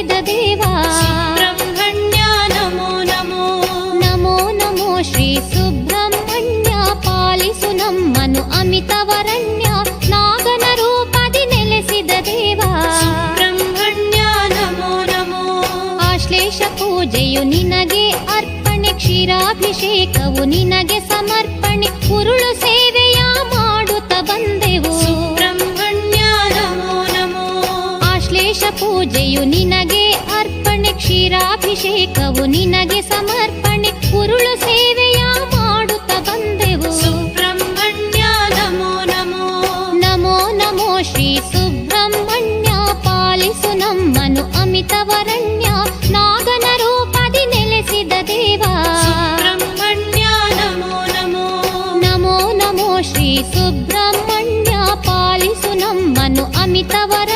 ನೆಲೆಸಿದ ದೇವ ಸುಬ್ರಹ್ಮಣ್ಯ ನಮೋ ನಮೋ. ನಮೋ ನಮೋ ಶ್ರೀ ಸುಬ್ರಹ್ಮಣ್ಯ ಪಾಲಿಸು ನಮ್ಮನು ಅಮಿತವರಣ್ಯ ನಾಗನ ರೂಪದಿ ನೆಲೆಸಿದ ದೇವ ಸುಬ್ರಹ್ಮಣ್ಯ ನಮೋ ನಮೋ. ಆಶ್ಲೇಷ ಪೂಜೆಯು ನಿನಗೆ ಅರ್ಪಣೆ ಕ್ಷೀರಾಭಿಷೇಕವು ನಿನಗೆ ಸಮರ್ಪಣೆ ಉರುಳು ಸೇವೆಯ ಮಾಡುತ್ತ ಬಂದೆವು ಸುಬ್ರಹ್ಮಣ್ಯ ನಮೋ ನಮೋ. ಆಶ್ಲೇಷ ಪೂಜೆಯು ನಿನಗೆ ಅರ್ಪಣೆ ಕ್ಷೀರಾಭಿಷೇಕವು ನಿನಗೆ ಸಮರ್ಪಣೆ ಉರುಳು ಸೇವೆಯ ಮಾಡುತ್ತ ಬಂದೆವು ಸುಬ್ರಹ್ಮಣ್ಯ ನಮೋ ನಮೋ. ನಮೋ ನಮೋ ಶ್ರೀ ಸುಬ್ರಹ್ಮಣ್ಯ ಪಾಲಿಸು ನಮ್ಮನು ಅಮಿತವರಣ್ಯ ನಾಗನ ರೂಪದಿ ನೆಲೆಸಿದ ದೇವ ಸುಬ್ರಹ್ಮಣ್ಯ ನಮೋ ನಮೋ. ನಮೋ ನಮೋ ಶ್ರೀ ಸುಬ್ರಹ್ಮಣ್ಯ ಪಾಲಿಸು ನಮ್ಮನು ಅಮಿತವರಣ್ಯ